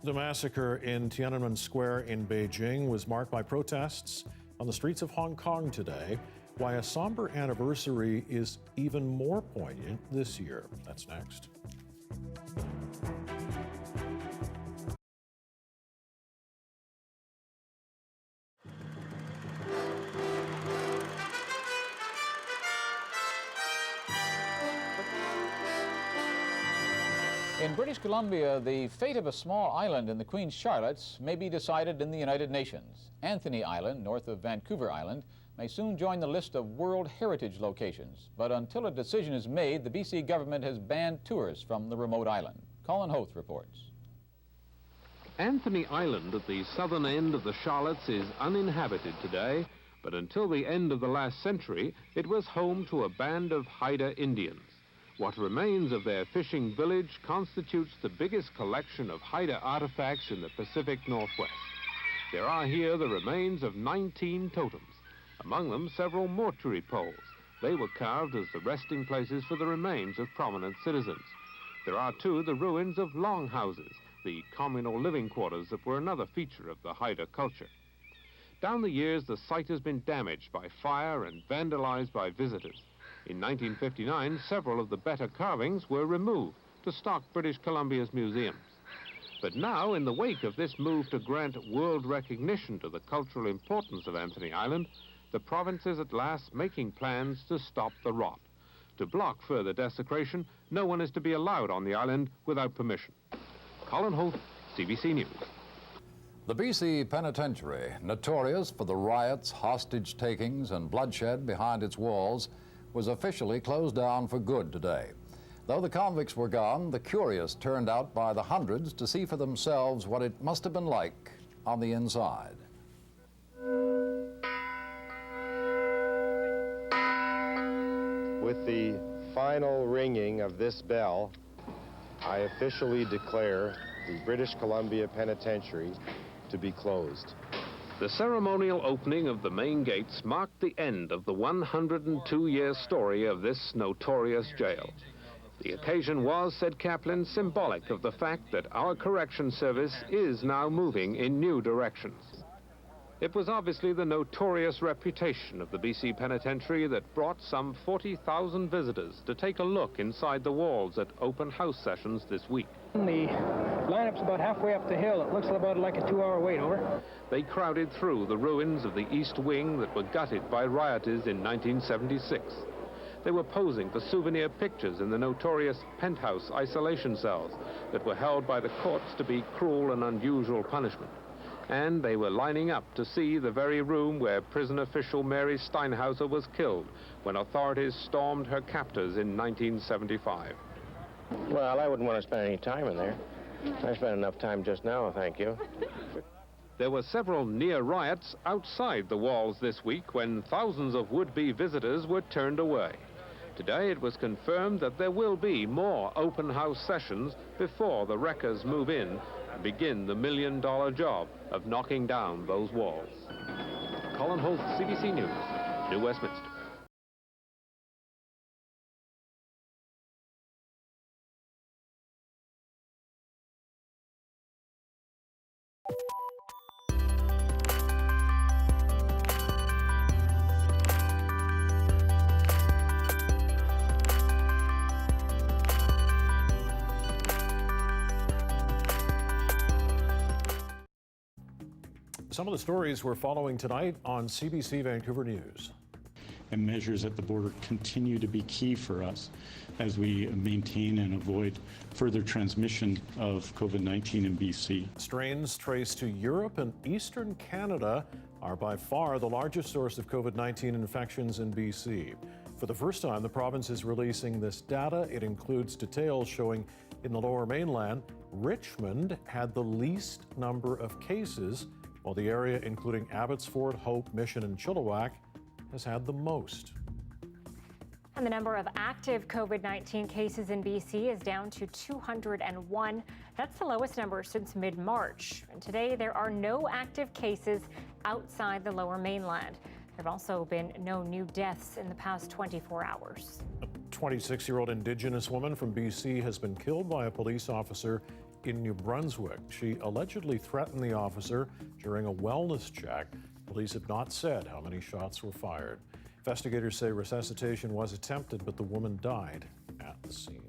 The massacre in Tiananmen Square in Beijing was marked by protests on the streets of Hong Kong today. Why a somber anniversary is even more poignant this year. That's next.
In British Columbia, the fate of a small island in the Queen Charlottes may be decided in the United Nations. Anthony Island, north of Vancouver Island, may soon join the list of World Heritage locations. But until a decision is made, the BC government has banned tours from the remote island. Colin Hoth reports.
Anthony Island at the southern end of the Charlottes is uninhabited today,
but until the end of the last century, it was home to a band of Haida Indians. What remains of their fishing village constitutes the biggest collection of Haida artifacts in the Pacific Northwest. There are here the remains of 19 totems, among them several mortuary poles. They were carved as the resting places for the remains of prominent citizens. There are, too, the ruins of longhouses, the communal living quarters that were another feature of the Haida culture. Down the years, the site has been damaged by fire and vandalized by visitors. In 1959, several of the better carvings were removed to stock British Columbia's museums. But now, in the wake of this move to grant world recognition to the cultural importance of Anthony Island, the province is at last making plans to stop the rot. To block further desecration, no one is to be allowed on the island without permission. Colin Holt, CBC News.
The BC Penitentiary, notorious for the riots, hostage takings, and bloodshed behind its walls, was officially closed down for good today. Though the convicts were gone, the curious turned out by the hundreds to see for themselves what it must have been like on the inside.
With the final ringing of this bell, I officially declare the British Columbia Penitentiary to be closed.
The ceremonial opening of the main gates marked the end of the 102-year story of this notorious jail. The occasion was, said Kaplan, symbolic of the fact that our correction service is now moving in new directions. It was obviously the notorious reputation of the BC Penitentiary that brought some 40,000 visitors to take a look inside the walls at open house sessions this week.
The lineup's about halfway up the hill. It looks about like a 2-hour wait, over.
They crowded through the ruins of the East Wing that were gutted by rioters in 1976. They were posing for souvenir pictures in the notorious penthouse isolation cells that were held by the courts to be cruel and unusual punishment. And they were lining up to see the very room where prison official Mary Steinhauser was killed when authorities stormed her captors in 1975.
Well, I wouldn't want to spend any time in there. I spent enough time just now, thank you.
There were several near riots outside the walls this week when thousands of would-be visitors were turned away. Today it was confirmed that there will be more open house sessions before the wreckers move in and begin the million-dollar job of knocking down those walls. Colin Holt, CBC News, New Westminster.
Some of the stories we're following tonight on CBC Vancouver News.
And measures at the border continue to be key for us as we maintain and avoid further transmission of COVID-19 in BC.
Strains traced to Europe and Eastern Canada are by far the largest source of COVID-19 infections in BC. For the first time, the province is releasing this data. It includes details showing in the Lower Mainland, Richmond had the least number of cases, while the area including Abbotsford, Hope, Mission, and Chilliwack has had the most.
And the number of active COVID-19 cases in BC is down to 201. That's the lowest number since mid-March. And today there are no active cases outside the Lower Mainland. There have also been no new deaths in the past 24 hours.
A 26-year-old Indigenous woman from BC has been killed by a police officer in New Brunswick. She allegedly threatened the officer during a wellness check. Police have not said how many shots were fired. Investigators say resuscitation was attempted, but the woman died at the scene.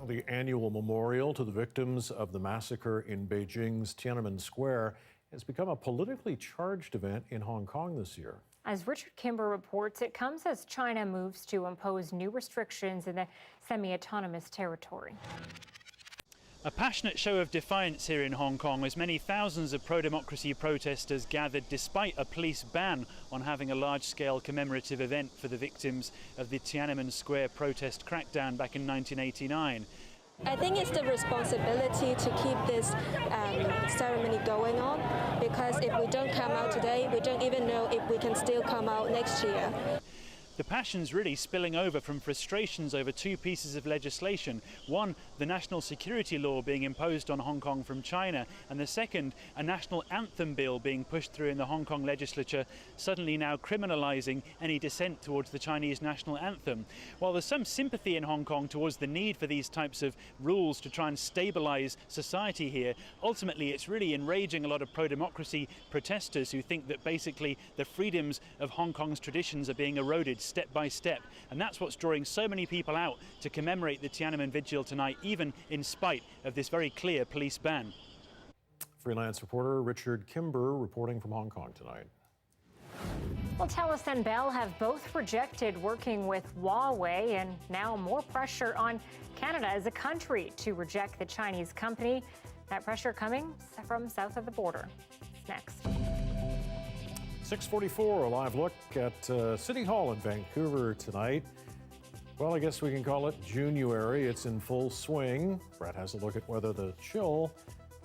The annual memorial to the victims of the massacre in Beijing's Tiananmen Square has become a politically charged event in Hong Kong this year.
As Richard Kimber reports, it comes as China moves to impose new restrictions in the semi-autonomous territory.
A passionate show of defiance here in Hong Kong as many thousands of pro-democracy protesters gathered despite a police ban on having a large-scale commemorative event for the victims of the Tiananmen Square protest crackdown back in 1989.
I think it's the responsibility to keep this ceremony going on, because if we don't come out today, we don't even know if we can still come out next year.
The passion's really spilling over from frustrations over two pieces of legislation. One, the national security law being imposed on Hong Kong from China, and the second, a national anthem bill being pushed through in the Hong Kong legislature, suddenly now criminalising any dissent towards the Chinese national anthem. While there's some sympathy in Hong Kong towards the need for these types of rules to try and stabilise society here, ultimately it's really enraging a lot of pro-democracy protesters who think that basically the freedoms of Hong Kong's traditions are being eroded step by step, and that's what's drawing so many people out to commemorate the Tiananmen Vigil tonight, even in spite of this very clear police ban.
Freelance reporter Richard Kimber reporting from Hong Kong tonight.
Well, TELUS and Bell have both rejected working with Huawei, and now more pressure on Canada as a country to reject the Chinese company. That pressure coming from south of the border. It's next.
6:44, a live look at City Hall in Vancouver tonight. Well, I guess we can call it January. It's in full swing. Brett has a look at whether the chill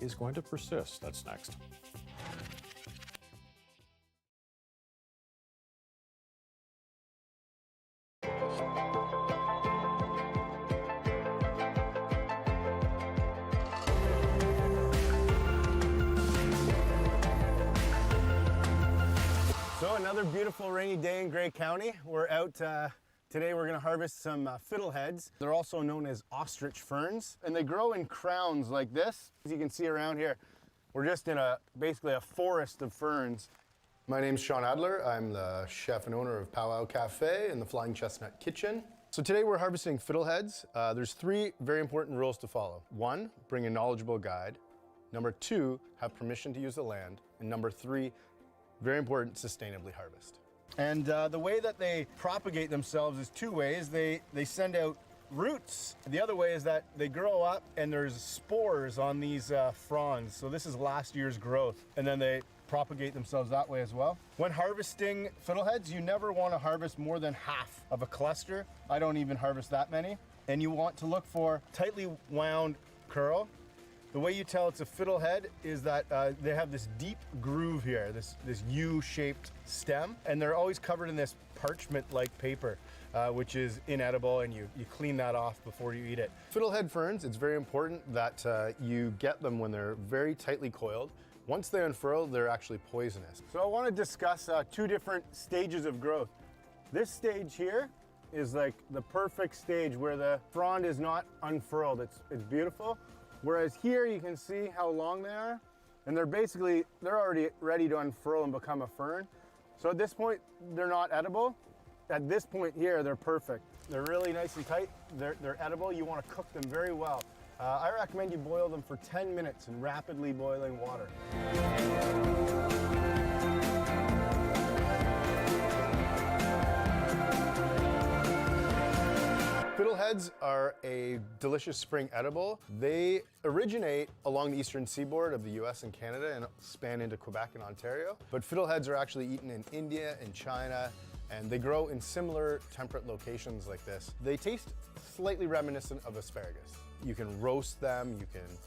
is going to persist. That's next.
So another beautiful rainy day in Grey County. We're out today. We're going to harvest some fiddleheads. They're also known as ostrich ferns, and they grow in crowns like this. As you can see around here, we're just in basically a forest of ferns.
My name's Sean Adler. I'm the chef and owner of Powwow Cafe and the Flying Chestnut Kitchen. So today we're harvesting fiddleheads. There's three very important rules to follow. 1, bring a knowledgeable guide. Number 2, have permission to use the land. And number 3, very important, sustainably harvest.
And the way that they propagate themselves is two ways. They send out roots. The other way is that they grow up and there's spores on these fronds. So this is last year's growth. And then they propagate themselves that way as well. When harvesting fiddleheads, you never want to harvest more than half of a cluster. I don't even harvest that many. And you want to look for tightly wound curl. The way you tell it's a fiddlehead is that they have this deep groove here, this U-shaped stem, and they're always covered in this parchment-like paper, which is inedible, and you clean that off before you eat it.
Fiddlehead ferns, it's very important that you get them when they're very tightly coiled. Once they unfurl, they're actually poisonous.
So I want to discuss two different stages of growth. This stage here is like the perfect stage where the frond is not unfurled. It's beautiful. Whereas here you can see how long they are, and they're already ready to unfurl and become a fern. So at this point, they're not edible. At this point here, they're perfect. They're really nice and tight. They're edible. You want to cook them very well. I recommend you boil them for 10 minutes in rapidly boiling water.
Fiddleheads are a delicious spring edible. They originate along the eastern seaboard of the US and Canada and span into Quebec and Ontario. But fiddleheads are actually eaten in India and China, and they grow in similar temperate locations like this. They taste slightly reminiscent of asparagus. You can roast them, you can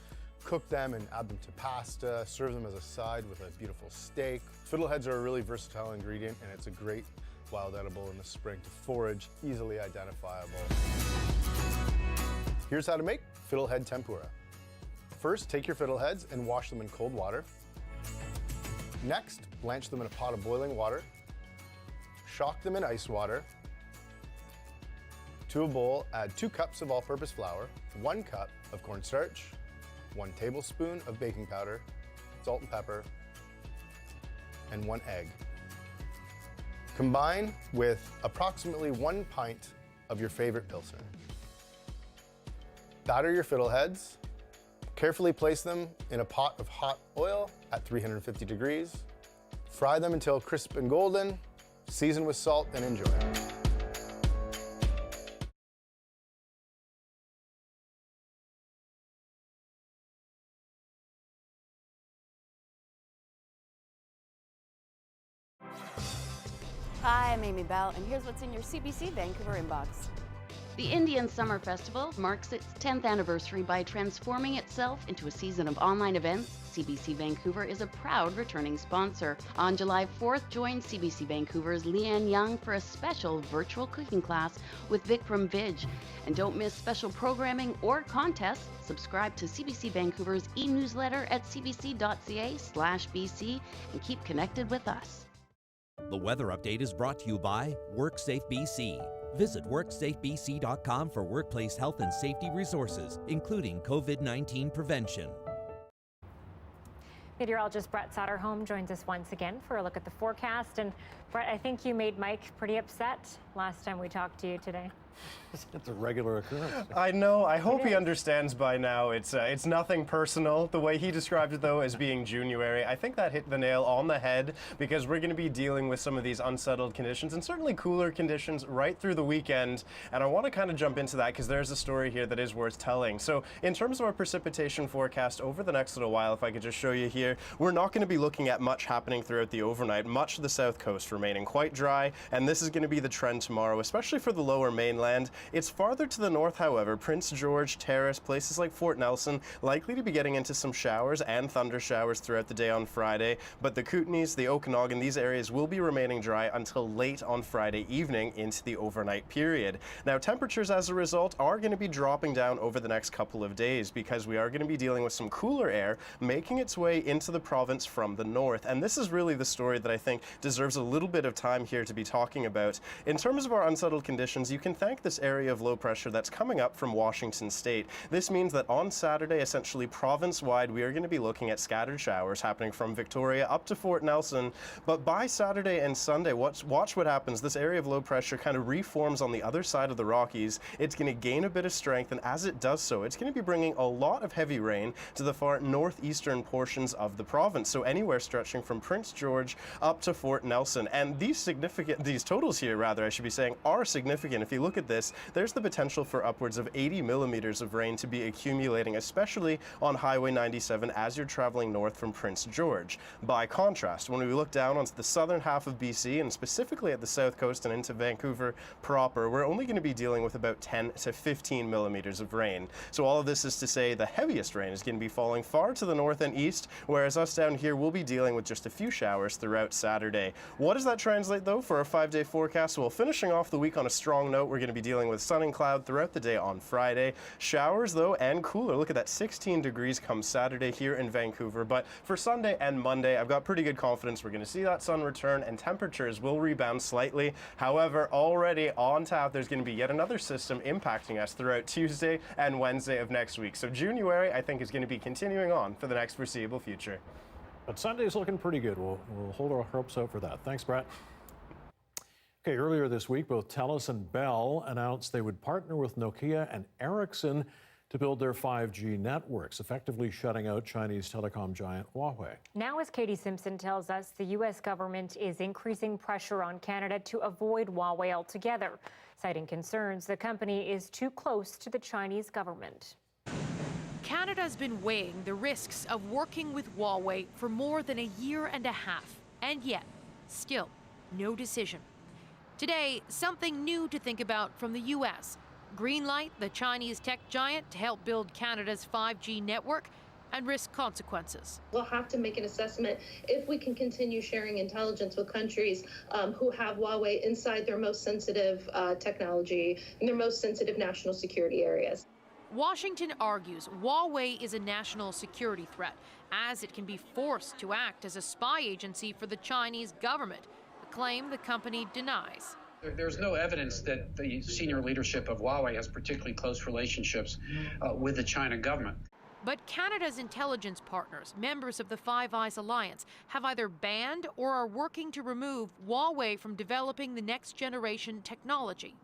cook them and add them to pasta, serve them as a side with a beautiful steak. Fiddleheads are a really versatile ingredient, and it's a great wild edible in the spring to forage, easily identifiable. Here's how to make fiddlehead tempura. First, take your fiddleheads and wash them in cold water. Next, blanch them in a pot of boiling water. Shock them in ice water. To a bowl, add 2 cups of all-purpose flour, 1 cup of cornstarch, 1 tablespoon of baking powder, salt and pepper, and 1 egg. Combine with approximately 1 pint of your favorite Pilsner. Batter your fiddleheads. Carefully place them in a pot of hot oil at 350 degrees. Fry them until crisp and golden. Season with salt and enjoy.
Hi, I'm Amy Bell, and here's what's in your CBC Vancouver inbox.
The Indian Summer Festival marks its 10th anniversary by transforming itself into a season of online events. CBC Vancouver is a proud returning sponsor. On July 4th, join CBC Vancouver's Leanne Young for a special virtual cooking class with Vikram Vij. And don't miss special programming or contests. Subscribe to CBC Vancouver's e-newsletter at cbc.ca/BC and keep connected with us.
The weather update is brought to you by WorkSafe BC. Visit WorksafeBC.com for workplace health and safety resources, including COVID-19 prevention.
Meteorologist Brett Soderholm joins us once again for a look at the forecast. And Brett, I think you made Mike pretty upset last time we talked to you today.
It's a regular occurrence.
I know. I hope he understands by now. It's nothing personal. The way he described it, though, as being January, I think that hit the nail on the head, because we're going to be dealing with some of these unsettled conditions and certainly cooler conditions right through the weekend. And I want to kind of jump into that because there's a story here that is worth telling. So in terms of our precipitation forecast over the next little while, if I could just show you here, we're not going to be looking at much happening throughout the overnight. Much of the south coast remaining quite dry, and this is going to be the trend tomorrow, especially for the lower mainland. It's farther to the north, however, Prince George, Terrace, places like Fort Nelson, likely to be getting into some showers and thunder showers throughout the day on Friday. But the Kootenays, the Okanagan, these areas will be remaining dry until late on Friday evening into the overnight period. Now, temperatures as a result are going to be dropping down over the next couple of days because we are going to be dealing with some cooler air making its way into the province from the north. And this is really the story that I think deserves a little bit of time here to be talking about. In terms of our unsettled conditions, you can thank this area of low pressure that's coming up from Washington State. This means that on Saturday, essentially province-wide, we are going to be looking at scattered showers happening from Victoria up to Fort Nelson. But by Saturday and Sunday, watch what happens. This area of low pressure kind of reforms on the other side of the Rockies. It's going to gain a bit of strength, and as it does so, it's going to be bringing a lot of heavy rain to the far northeastern portions of the province. So anywhere stretching from Prince George up to Fort Nelson. And these totals here, rather, I should be saying, are significant. If you look at this, there's the potential for upwards of 80 millimeters of rain to be accumulating, especially on Highway 97 as you're traveling north from Prince George. By contrast, when we look down onto the southern half of BC, and specifically at the south coast and into Vancouver proper, we're only going to be dealing with about 10 to 15 millimeters of rain. So all of this is to say the heaviest rain is going to be falling far to the north and east, whereas us down here will be dealing with just a few showers throughout Saturday. What does that translate, though, for our 5-day forecast? Well, finishing off the week on a strong note, we're going to be dealing with sun and cloud throughout the day on Friday. Showers, though, and cooler. Look at that, 16 degrees come Saturday here in Vancouver. But for Sunday and Monday, I've got pretty good confidence we're going to see that sun return and temperatures will rebound slightly. However, already on tap, there's going to be yet another system impacting us throughout Tuesday and Wednesday of next week. So January, I think, is going to be continuing on for the next foreseeable future.
But Sunday's looking pretty good. We'll hold our hopes out for that. Thanks, Brett. Okay, earlier this week, both TELUS and Bell announced they would partner with Nokia and Ericsson to build their 5G networks, effectively shutting out Chinese telecom giant Huawei.
Now, as Katie Simpson tells us, the U.S. government is increasing pressure on Canada to avoid Huawei altogether, citing concerns the company is too close to the Chinese government.
Canada's been weighing the risks of working with Huawei for more than a year and a half, and yet, still, no decision. Today, something new to think about from the U.S. Greenlight the Chinese tech giant to help build Canada's 5G network and risk consequences.
We'll have to make an assessment if we can continue sharing intelligence with countries who have Huawei inside their most sensitive technology and their most sensitive national security areas.
Washington argues Huawei is a national security threat, as it can be forced to act as a spy agency for the Chinese government, a claim the company denies.
There's no evidence that the senior leadership of Huawei has particularly close relationships with the China government.
But Canada's intelligence partners, members of the Five Eyes Alliance, have either banned or are working to remove Huawei from developing the next generation technology.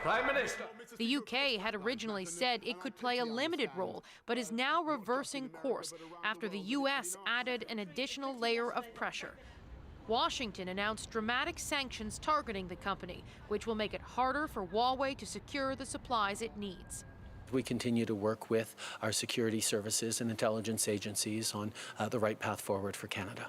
Prime Minister.
The UK had originally said it could play a limited role, but is now reversing course after the US added an additional layer of pressure. Washington announced dramatic sanctions targeting the company, which will make it harder for Huawei to secure the supplies it needs.
We continue to work with our security services and intelligence agencies on the right path forward for Canada.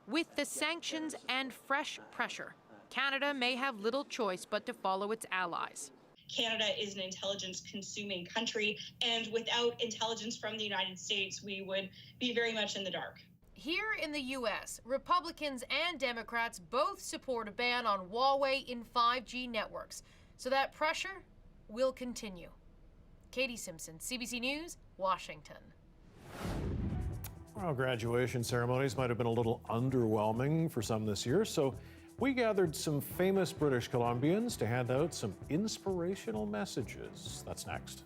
With the sanctions and fresh pressure, Canada may have little choice but to follow its allies.
Canada is an intelligence-consuming country, and without intelligence from the United States, we would be very much in the dark.
Here in the U.S., Republicans and Democrats both support a ban on Huawei in 5G networks, so that pressure will continue. Katie Simpson, CBC News, Washington.
Well, graduation ceremonies might have been a little underwhelming for some this year, so we gathered some famous British Columbians to hand out some inspirational messages. That's next.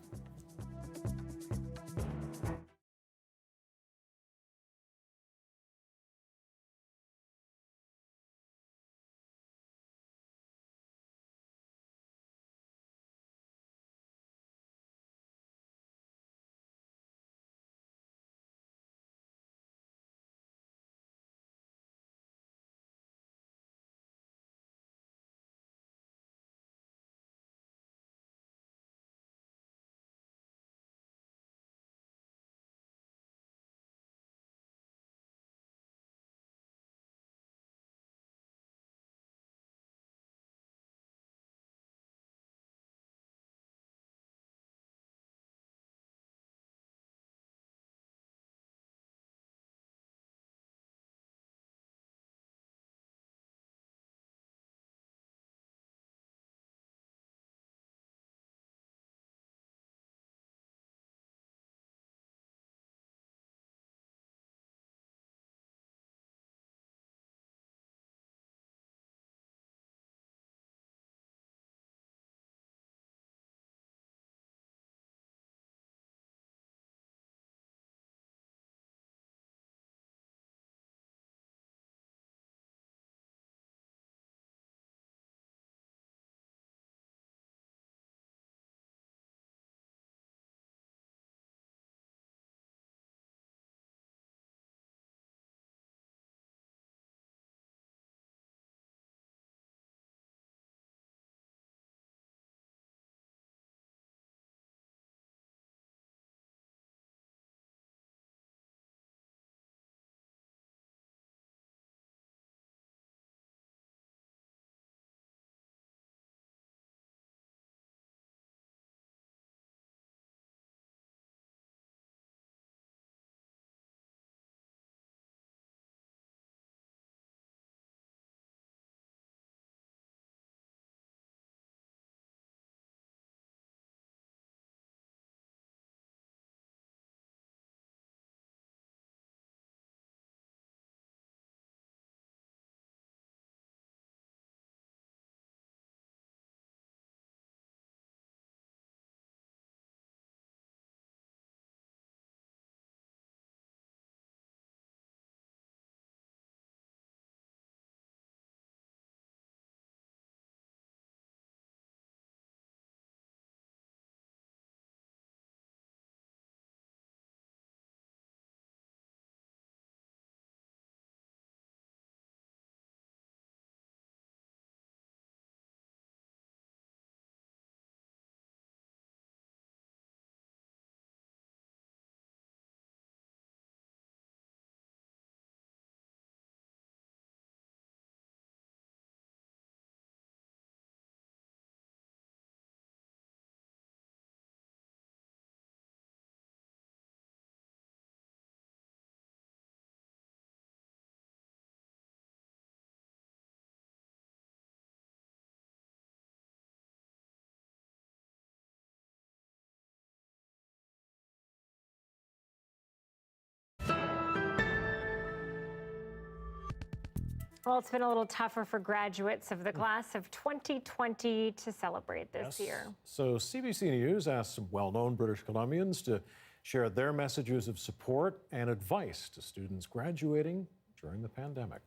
Well, it's been a little tougher for graduates of the class of 2020 to celebrate this year.
So CBC News asked some well-known British Columbians to share their messages of support and advice to students graduating during the pandemic.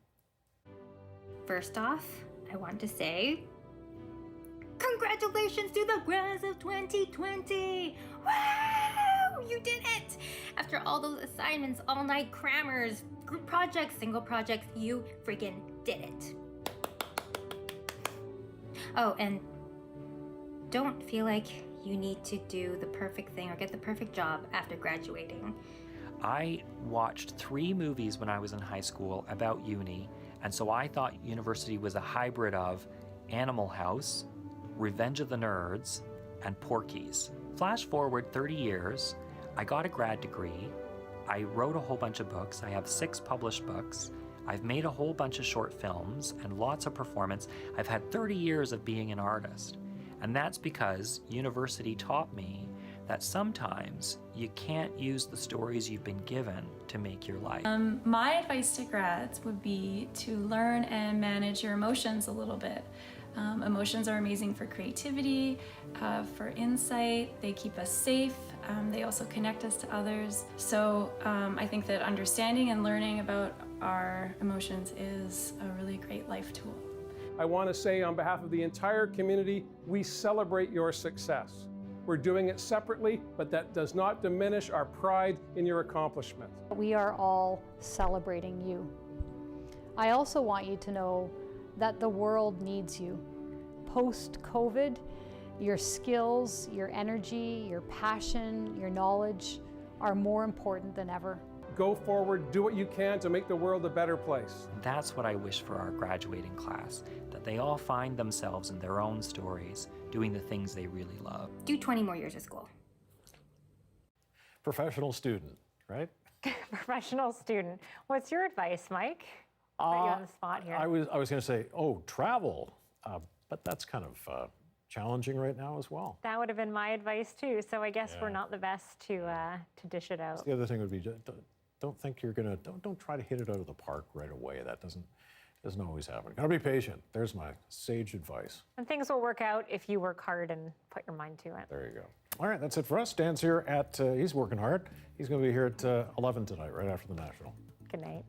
First off, I want to say, congratulations to the grads of 2020! Wow! You did it! After all those assignments, all-night crammers, group projects, single projects, you freaking did it. Oh, and don't feel like you need to do the perfect thing or get the perfect job after graduating.
I watched 3 movies when I was in high school about uni,
And so I thought university was a hybrid of Animal House, Revenge of the Nerds, and Porky's. Flash forward 30 years, I got a grad degree, I wrote a whole bunch of books, I have 6 published books, I've made a whole bunch of short films and lots of performance. I've had 30 years of being an artist. And that's because university taught me that sometimes you can't use the stories you've been given to make your life.
My advice to grads would be to learn and manage your emotions a little bit. Emotions are amazing for creativity, for insight. They keep us safe. They also connect us to others. So I think that understanding and learning about our emotions is a really great life tool.
I want to say on behalf of the entire community, we celebrate your success. We're doing it separately, but that does not diminish our pride in your accomplishment.
We are all celebrating you. I also want you to know that the world needs you. Post-COVID, your skills, your energy, your passion, your knowledge are more important than ever.
Go forward, do what you can to make the world a better place.
That's what I wish for our graduating class, that they all find themselves in their own stories, doing the things they really love.
Do 20 more years of school.
Professional student, right?
Professional student. What's your advice, Mike? Put you on the spot here.
I was going to say, travel, but that's kind of challenging right now as well.
That would have been my advice too. So I guess we're not the best to dish it out.
The other thing would be don't think you're gonna don't try to hit it out of the park right away. That doesn't always happen. Gotta be patient. There's my sage advice.
And things will work out if you work hard and put your mind to it.
There you go. All right, that's it for us. Dan's here at he's working hard. He's going to be here at 11 tonight, right after the National.
Good night.